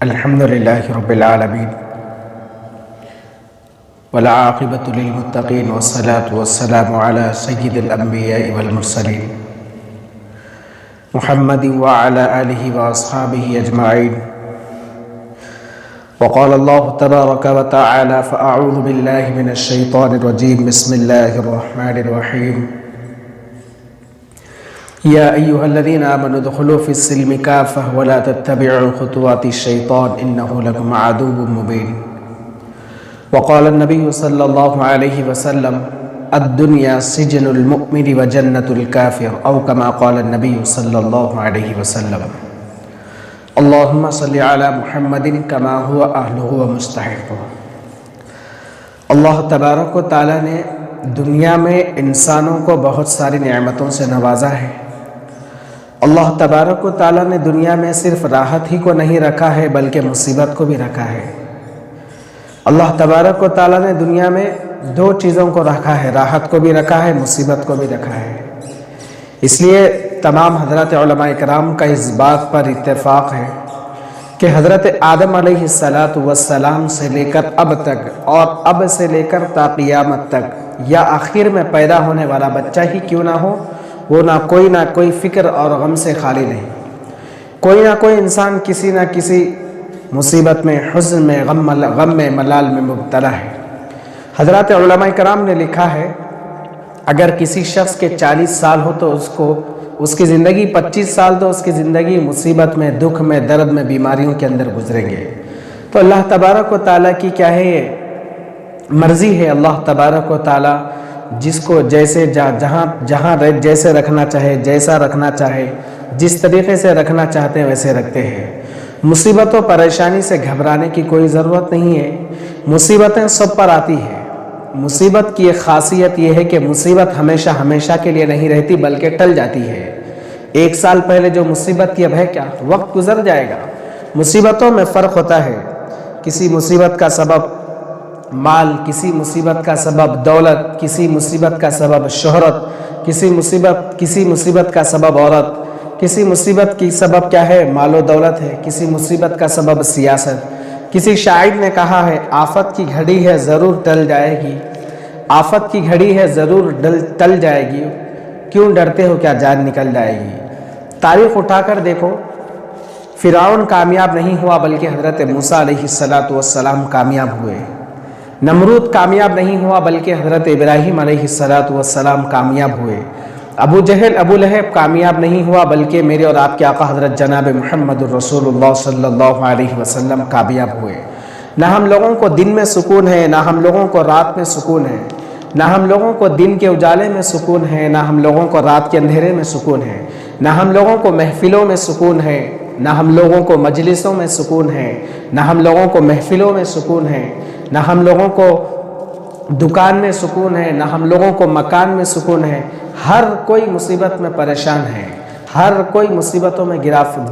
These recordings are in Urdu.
الحمد لله رب العالمين والعاقبة للمتقين والصلاة والسلام على سيد الأنبياء والمرسلين محمد وعلى آله وأصحابه أجمعين. وقال الله تبارك وتعالى فأعوذ بالله من الشيطان الرجيم بسم الله الرحمن الرحيم. يا أيها الذين آمنوا ادخلوا في السلم كافة ولا تتبعوا خطوات الشيطان إنه لكم عدو مبين. وقال النبي صلى الله عليه وسلم الدنيا سجن المؤمن وجنة الكافر أو كما قال النبي صلى الله عليه وسلم. اللهم صل على محمد كما هو أهله ومستحقه. اللہ تبارک و تعالیٰ نے دنیا میں انسانوں کو بہت ساری نعمتوں سے نوازا ہے. اللہ تبارک و تعالیٰ نے دنیا میں صرف راحت ہی کو نہیں رکھا ہے بلکہ مصیبت کو بھی رکھا ہے. اللہ تبارک و تعالیٰ نے دنیا میں دو چیزوں کو رکھا ہے، راحت کو بھی رکھا ہے، مصیبت کو بھی رکھا ہے. اس لیے تمام حضرات علماء کرام کا اس بات پر اتفاق ہے کہ حضرت آدم علیہ السلام سے لے کر اب تک اور اب سے لے کر تا قیامت تک یا آخر میں پیدا ہونے والا بچہ ہی کیوں نہ ہو، وہ نہ کوئی فکر اور غم سے خالی نہیں. کوئی نہ کوئی انسان کسی نہ کسی مصیبت میں، حزن میں، غم میں، ملال میں مبتلا ہے. حضرات علماء کرام نے لکھا ہے اگر کسی شخص کے 40 سال ہو تو اس کی زندگی 25 سال تو اس کی زندگی مصیبت میں، دکھ میں، درد میں، بیماریوں کے اندر گزریں گے. تو اللہ تبارک و تعالیٰ کی کیا ہے یہ مرضی ہے. اللہ تبارک و تعالیٰ جس کو جیسے جہاں جیسے رکھنا چاہے، جیسا رکھنا چاہے، جس طریقے سے رکھنا چاہتے ہیں ویسے رکھتے ہیں. مصیبت و پریشانی سے گھبرانے کی کوئی ضرورت نہیں ہے. مصیبتیں سب پر آتی ہیں. مصیبت کی ایک خاصیت یہ ہے کہ مصیبت ہمیشہ کے لیے نہیں رہتی بلکہ ٹل جاتی ہے. 1 سال پہلے جو مصیبت تھی اب ہے کیا، وقت گزر جائے گا. مصیبتوں میں فرق ہوتا ہے. کسی مصیبت کا سبب مال، کسی مصیبت کا سبب دولت، کسی مصیبت کا سبب شہرت، کسی مصیبت کا سبب عورت، کسی مصیبت کی سبب کیا ہے مال و دولت ہے، کسی مصیبت کا سبب سیاست. کسی شاعر نے کہا ہے آفت کی گھڑی ہے ضرور ٹل جائے گی، آفت کی گھڑی ہے ضرور ٹل جائے گی، کیوں ڈرتے ہو کیا جان نکل جائے گی. تاریخ اٹھا کر دیکھو، فرعون کامیاب نہیں ہوا بلکہ حضرت موسیٰ علیہ السلام کامیاب ہوئے. نمرود کامیاب نہیں ہوا بلکہ حضرت ابراہیم علیہ السلام کامیاب ہوئے. ابو جہل، ابو لہب کامیاب نہیں ہوا بلکہ میرے اور آپ کے آقا حضرت جناب محمد الرسول اللہ صلی اللہ علیہ وسلم کامیاب ہوئے. نہ ہم لوگوں کو دن میں سکون ہے، نہ ہم لوگوں کو رات میں سکون ہے، نہ ہم لوگوں کو دن کے اجالے میں سکون ہے، نہ ہم لوگوں کو رات کے اندھیرے میں سکون ہے، نہ ہم لوگوں کو محفلوں میں سکون ہے، نہ ہم لوگوں کو مجلسوں میں سکون ہے، نہ ہم لوگوں کو محفلوں میں سکون ہے، نہ ہم لوگوں کو دکان میں سکون ہے، نہ ہم لوگوں کو مکان میں سکون ہے. ہر کوئی مصیبت میں پریشان ہے، ہر کوئی مصیبتوں میں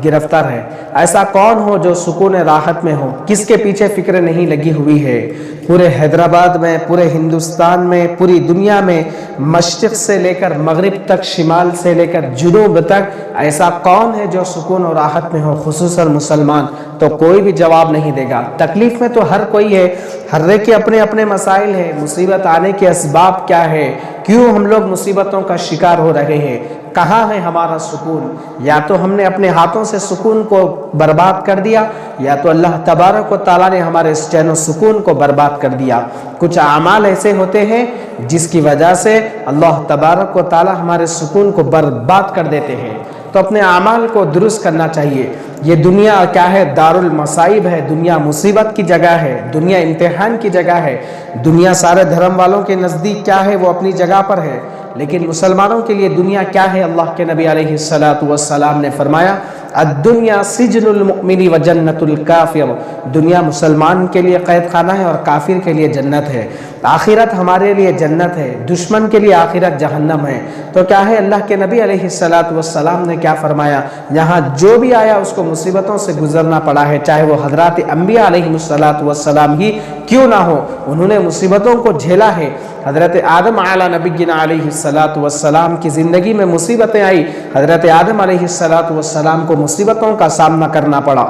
گرفتار ہے. ایسا کون ہو جو سکون راحت میں ہو، کس کے پیچھے فکر نہیں لگی ہوئی ہے. پورے حیدرآباد میں، پورے ہندوستان میں، پوری دنیا میں، مشرق سے لے کر مغرب تک، شمال سے لے کر جنوب تک ایسا کون ہے جو سکون و راحت میں ہو، خصوصاً مسلمان. تو کوئی بھی جواب نہیں دے گا. تکلیف میں تو ہر کوئی ہے، ہر ایک کے اپنے اپنے مسائل ہیں. مصیبت آنے کے اسباب کیا ہے، کیوں ہم لوگ مصیبتوں کا شکار ہو رہے ہیں، کہاں ہے ہمارا سکون. یا تو ہم نے اپنے ہاتھوں سے سکون کو برباد کر دیا، یا تو اللہ تبارک و تعالیٰ نے ہمارے اس چین و سکون کو برباد کر دیا. کچھ اعمال ایسے ہوتے ہیں جس کی وجہ سے اللہ تبارک و تعالیٰ ہمارے سکون کو برباد کر دیتے ہیں. تو اپنے اعمال کو درست کرنا چاہیے. یہ دنیا کیا ہے، دار المصائب ہے. دنیا مصیبت کی جگہ ہے، دنیا امتحان کی جگہ ہے. دنیا سارے دھرم والوں کے نزدیک کیا ہے، وہ اپنی جگہ پر ہے. لیکن مسلمانوں کے لیے دنیا کیا ہے، اللہ کے نبی علیہ السلام نے فرمایا الدنیا سجن المؤمن و جنت الکافر. دنیا مسلمان کے لیے قید خانہ ہے اور کافر کے لیے جنت ہے. آخرت ہمارے لیے جنت ہے، دشمن کے لیے آخرت جہنم ہے. تو کیا ہے، اللہ کے نبی علیہ السلام نے کیا فرمایا، یہاں جو بھی آیا اس کو مصیبتوں سے گزرنا پڑا ہے، چاہے وہ حضرات انبیاء علیہ السلام ہی کیوں نہ ہو، انہوں نے مصیبتوں کو جھیلا ہے. حضرت آدم علی نبینا علیہ السلام کی زندگی میں مصیبتیں آئی. حضرت آدم علیہ السلام کو مصیبتوں کا سامنا کرنا پڑا.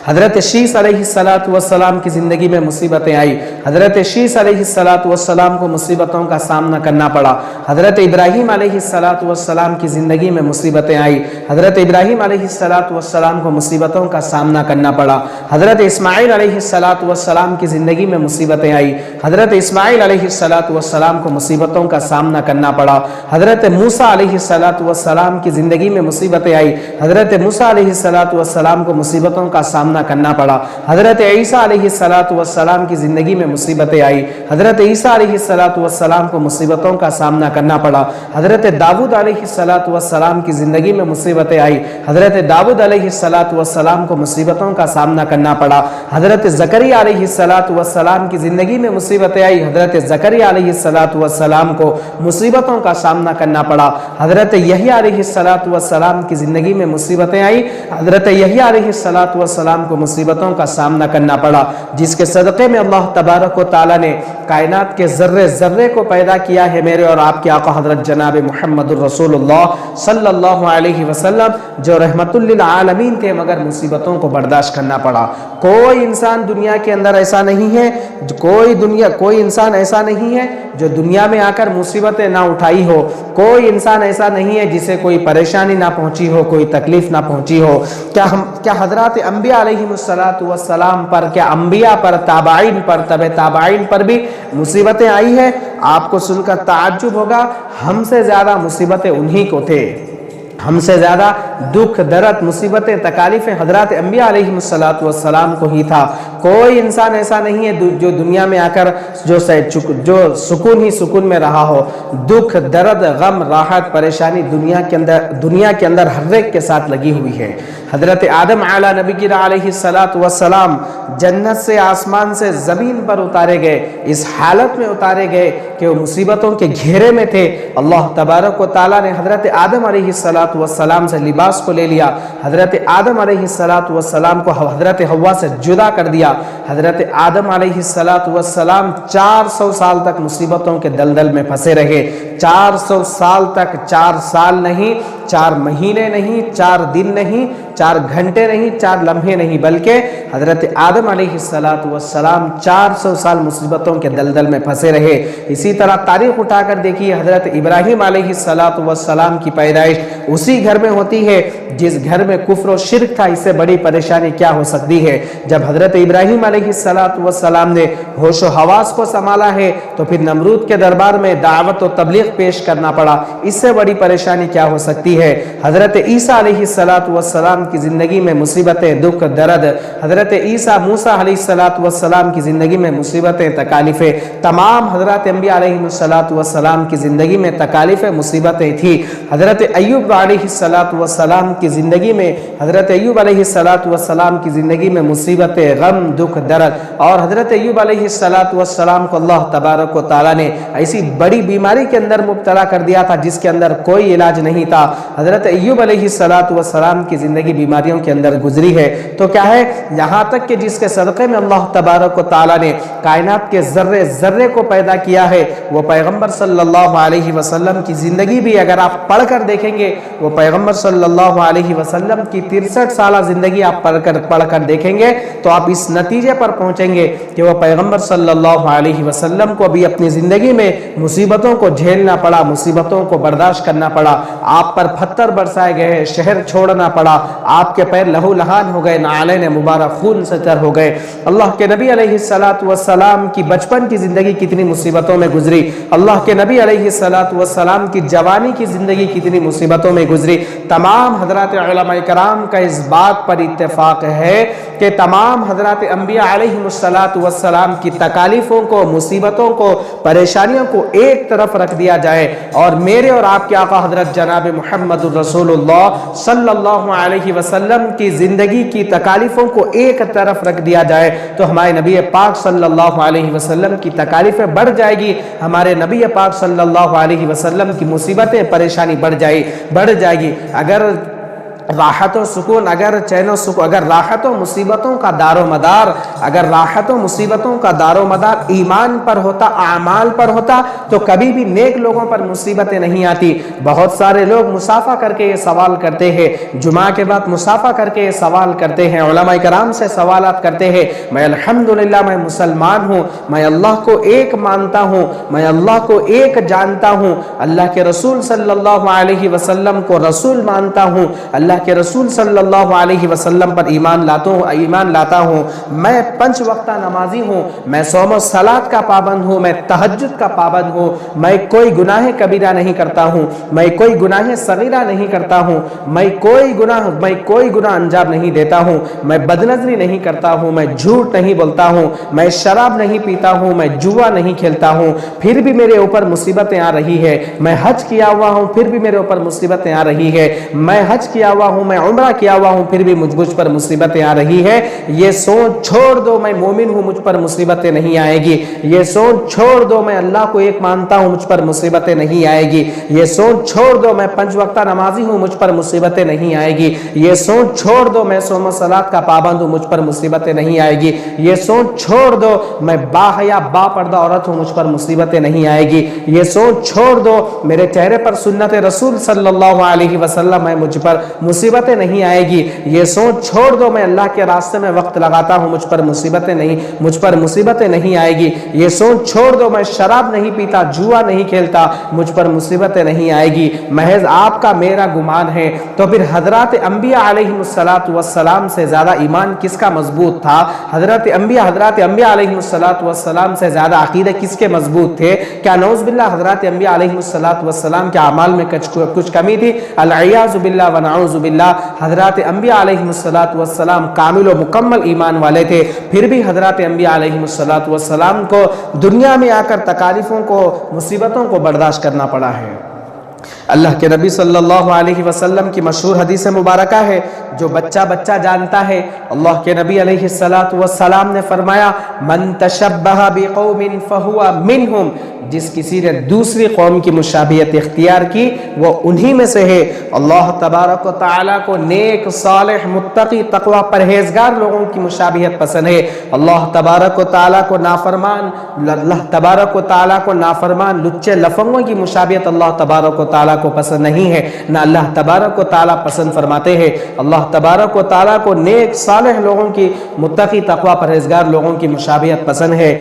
حضرت شیس علیہ السلام کی زندگی میں مصیبتیں آئی، حضرت شیس علیہ السلام کو مصیبتوں کا سامنا کرنا پڑا۔ حضرت ابراہیم علیہ السلام کی زندگی میں مصیبتیں آئی، حضرت ابراہیم علیہ السلام کو مصیبتوں کا سامنا کرنا پڑا۔ حضرت اسماعیل علیہ السلام کی زندگی میں مصیبتیں آئی، حضرت اسماعیل علیہ السلام کو مصیبتوں کا سامنا کرنا پڑا۔ حضرت موسیٰ علیہ السلام کی زندگی میں مصیبتیں آئی، حضرت موسیٰ علیہ السلام کو مصیبتوں کا سامنا کرنا پڑا۔ حضرت عیسیٰ علیہ السلام کی زندگی میں مصیبتیں آئی، حضرت عیسیٰ علیہ السلام کو مصیبتوں کا سامنا کرنا پڑا۔ حضرت داؤد علیہ السلام کی زندگی میں مصیبتیں آئی، حضرت داؤد علیہ السلام کو مصیبتوں کا سامنا کرنا پڑا۔ حضرت زکریا علیہ السلام کی زندگی میں مصیبتیں آئی، حضرت زکریا علیہ السلام کو مصیبتوں کا سامنا کرنا پڑا۔ حضرت یحییٰ علیہ السلام کی زندگی میں مصیبتیں آئی، حضرت یحییٰ علیہ السلام کو مصیبتوں کا سامنا کرنا پڑا، جس کے صدقے میں اللہ تبارک و تعالی نے کائنات کے ذرے ذرے کو پیدا کیا ہے۔ میرے اور آپ کے آقا حضرت جناب محمد الرسول اللہ صلی اللہ علیہ وسلم جو رحمت للعالمین تھے، مگر مصیبتوں کو برداشت کرنا پڑا۔ کوئی انسان دنیا کے اندر ایسا نہیں ہے، کوئی انسان ایسا نہیں ہے جو دنیا میں آ کر مصیبتیں نہ اٹھائی ہو، کوئی انسان ایسا نہیں ہے جسے کوئی پریشانی نہ پہنچی ہو، کوئی تکلیف نہ پہنچی ہو۔ کیا حضرات انبیاء علیہ السلام پر، کیا انبیاء پر، تابعین پر، تبع تابعین پر بھی مصیبتیں آئی ہیں؟ آپ کو سن کر تعجب ہوگا، ہم سے زیادہ مصیبتیں انہی کو تھے، ہم سے زیادہ دکھ درد مصیبتیں تکالیفیں حضرات انبیاء علیہ السلام کو ہی تھا۔ کوئی انسان ایسا نہیں ہے جو دنیا میں آ کر جو سکون ہی سکون میں رہا ہو۔ دکھ درد غم راحت پریشانی دنیا کے اندر ہر ایک کے ساتھ لگی ہوئی ہے۔ حضرت آدم علیہ نبی کی علیہ السلام جنت سے آسمان سے زمین پر اتارے گئے، اس حالت میں اتارے گئے کہ وہ مصیبتوں کے گھیرے میں تھے۔ اللہ تبارک و تعالیٰ نے حضرت آدم علیہ السلام سے لباس کو لے لیا، حضرت آدم علیہ السلام کو حضرت حوا سے جدا کر دیا۔ حضرت آدم علیہ السلام 400 سال تک مصیبتوں کے دلدل میں پھنسے رہے۔ 400 سال تک، 4 سال نہیں، 4 مہینے نہیں، 4 دن نہیں، 4 گھنٹے نہیں، 4 لمحے نہیں، بلکہ حضرت آدم علیہ السلام 400 سال مصیبتوں کے دلدل میں پھنسے رہے۔ اسی طرح تاریخ اٹھا کر دیکھیے، حضرت ابراہیم علیہ السلام کی پیدائش اسی گھر میں ہوتی ہے جس گھر میں کفر و شرک تھا۔ اس سے بڑی پریشانی کیا ہو سکتی ہے؟ جب حضرت ابراہیم علیہ السلام نے ہوش و حواس کو سنبھالا ہے تو پھر نمرود کے دربار میں دعوت و تبلیغ پیش کرنا پڑا۔ اس سے بڑی پریشانی کیا ہو سکتی ہے؟ حضرت عیسیٰ علیہ السلام کی زندگی میں مصیبتیں دکھ درد، حضرت عیسیٰ موسیٰ علیہ السلام کی زندگی میں مصیبتیں تکالیفیں، تمام حضرات انبیاء علیہ السلام کی زندگی میں تکالیفیں مصیبتیں تھی۔ حضرت ایوب علیہ السلام کی زندگی میں، حضرت ایوب علیہ السلام کی زندگی میں مصیبتیں غم دکھ درد، اور حضرت ایوب علیہ السلام کو اللہ تبارک و تعالیٰ نے ایسی بڑی بیماری کے اندر مبتلا کر دیا تھا جس کے اندر کوئی علاج نہیں تھا۔ حضرت ایوب علیہ السلام کی زندگی بیماریوں کے اندر گزری ہے، تو کیا ہے، یہاں تک کہ جس کے صدقے میں اللہ تبارک و تعالیٰ نے کائنات کے ذرے ذرے کو پیدا کیا ہے، وہ پیغمبر صلی اللہ علیہ وسلم کی زندگی بھی اگر آپ پڑھ کر دیکھیں گے، وہ پیغمبر صلی اللہ علیہ وسلم کی 63 سالہ زندگی آپ پڑھ کر دیکھیں گے تو آپ اس نتیجے پر پہنچیں گے کہ وہ پیغمبر صلی اللہ علیہ وسلم کو بھی اپنی زندگی میں مصیبتوں کو جھیلنا پڑا، مصیبتوں کو برداشت کرنا پڑا، آپ پر پتھر برسائے گئے، شہر چھوڑنا پڑا، آپ کے پیر لہو لہان ہو گئے، نعلین مبارک خون سے تر ہو گئے۔ اللہ کے نبی علیہ السلام کی بچپن کی زندگی کتنی مصیبتوں میں گزری، اللہ کے نبی علیہ السلام کی جوانی کی زندگی کتنی مصیبتوں میں گزری۔ تمام حضرات علماء کرام کا اس بات پر اتفاق ہے کہ تمام حضرات انبیاء علیہ السلام کی تکالیفوں کو، مصیبتوں کو، پریشانیوں کو ایک طرف رکھ دیا جائے اور میرے اور آپ کے آقا حضرت جناب محمد الرسول اللہ صلی اللہ علیہ وسلم کی زندگی کی تکالیفوں کو ایک طرف رکھ دیا جائے تو ہمارے نبی پاک صلی اللہ علیہ وسلم کی تکالیفیں بڑھ جائے گی، ہمارے نبی پاک صلی اللہ علیہ وسلم کی مصیبتیں پریشانی بڑھ جائے گی۔ راحت و سکون، اگر چین و سکون، اگر راحت و مصیبتوں کا دار و مدار، اگر راحت و مصیبتوں کا دار و مدار ایمان پر ہوتا، اعمال پر ہوتا، تو کبھی بھی نیک لوگوں پر مصیبتیں نہیں آتی۔ بہت سارے لوگ مصافحہ کر کے یہ سوال کرتے ہیں، جمعہ کے بعد مصافحہ کر کے یہ سوال کرتے ہیں، علماء کرام سے سوالات کرتے ہیں، میں الحمدللہ میں مسلمان ہوں، میں اللہ کو ایک مانتا ہوں، میں اللہ کو ایک جانتا ہوں، اللہ کے رسول صلی اللہ علیہ وسلم کو رسول مانتا ہوں، اللہ کے رسول صلی اللہ علیہ وسلم پر ایمان لاتا ہوں، میں 5 وقتہ نمازی ہوں، میں صوم و صلات کا پابند ہوں، میں تہجد کا پابند ہوں، میں کوئی گناہ کبیرہ نہیں کرتا ہوں، میں کوئی گناہ صغیرہ نہیں کرتا ہوں، میں کوئی گناہ انجام نہیں دیتا ہوں، میں بدنظری نہیں کرتا ہوں، میں جھوٹ نہیں بولتا ہوں، میں شراب نہیں پیتا ہوں، میں جوا نہیں کھیلتا ہوں، پھر بھی میرے اوپر مصیبتیں آ رہی ہے، میں حج کیا ہوا ہوں پھر بھی میرے اوپر مصیبتیں آ رہی ہے، میں حج کیا ہوا ہوں، میں عمرہ کیا ہوا ہوں پھر بھی مجھ پر مصیبتیں آ رہی ہے، یہ سوچ چھوڑ دو میں مومن ہوں، مجھ پر مصیبتیں نہیں آئے گی، یہ سوچ چھوڑ دو میں اللہ کو ایک مانتا ہوں، مجھ پر مصیبتیں نہیں آئے گی، یہ سوچ چھوڑ دو میں 5 وقتہ نمازی ہوں، مجھ پر مصیبتیں نہیں آئے گی، یہ سوچ چھوڑ دو میں صوم و صلات کا پابند ہوں، مجھ پر مصیبتیں نہیں آئے گی، یہ سوچ چھوڑ دو میں باحیا با پردہ عورت ہوں، مجھ پر مصیبتیں نہیں آئے گی، یہ سوچ چھوڑ دو میرے چہرے پر سنت رسول صلی اللہ علیہ وسلم ہے، مجھ پر مصیبتیں نہیں آئے گی، یہ سوچ چھوڑ دو میں اللہ کے راستے میں وقت لگاتا ہوں، مجھ پر مصیبتیں نہیں آئے گی، یہ سوچ چھوڑ دو میں شراب نہیں پیتا، جوا نہیں کھیلتا، مجھ پر مصیبتیں نہیں آئے گی، محض آپ کا میرا گمان ہے، تو پھر حضرات انبیاء علیہ السلام سے زیادہ ایمان کس کا مضبوط تھا؟ حضرات انبیاء علیہ السلام سے زیادہ عقیدہ کس کے مضبوط تھے؟ کیا نعوذ باللہ حضرات انبیاء علیہ السلام کے اعمال میں کچھ کمی تھی؟ العیاذ باللہ و نعوذ باللہ، حضرات انبیاء علیہ السلام کامل و مکمل ایمان والے تھے، پھر بھی حضرات انبیاء علیہ السلام کو دنیا میں آ کر تکالیفوں کو، مصیبتوں کو برداشت کرنا پڑا ہے۔ اللہ کے نبی صلی اللہ علیہ وسلم کی مشہور حدیث مبارکہ ہے جو بچہ جانتا ہے، اللہ کے نبی علیہ السلام نے فرمایا من تشبہ بقوم فہو منہم، جس کسی نے دوسری قوم کی مشابہت اختیار کی وہ انہی میں سے ہے۔ اللہ تبارک و تعالیٰ کو نیک، صالح، متقی، تقوی، پرہیزگار لوگوں کی مشابہت پسند ہے۔ اللہ تبارک و تعالیٰ کو نافرمان لچے لفنگوں کی مشابہت اللہ تبارک و تعالیٰ کو پسند نہیں ہے، نہ اللہ تبارک و تعالیٰ پسند فرماتے ہیں۔ اللہ تبارک و تعالیٰ کو نیک، صالح لوگوں کی، متقی، تقوی، پرہیزگار لوگوں کی مشابہت پسند ہے۔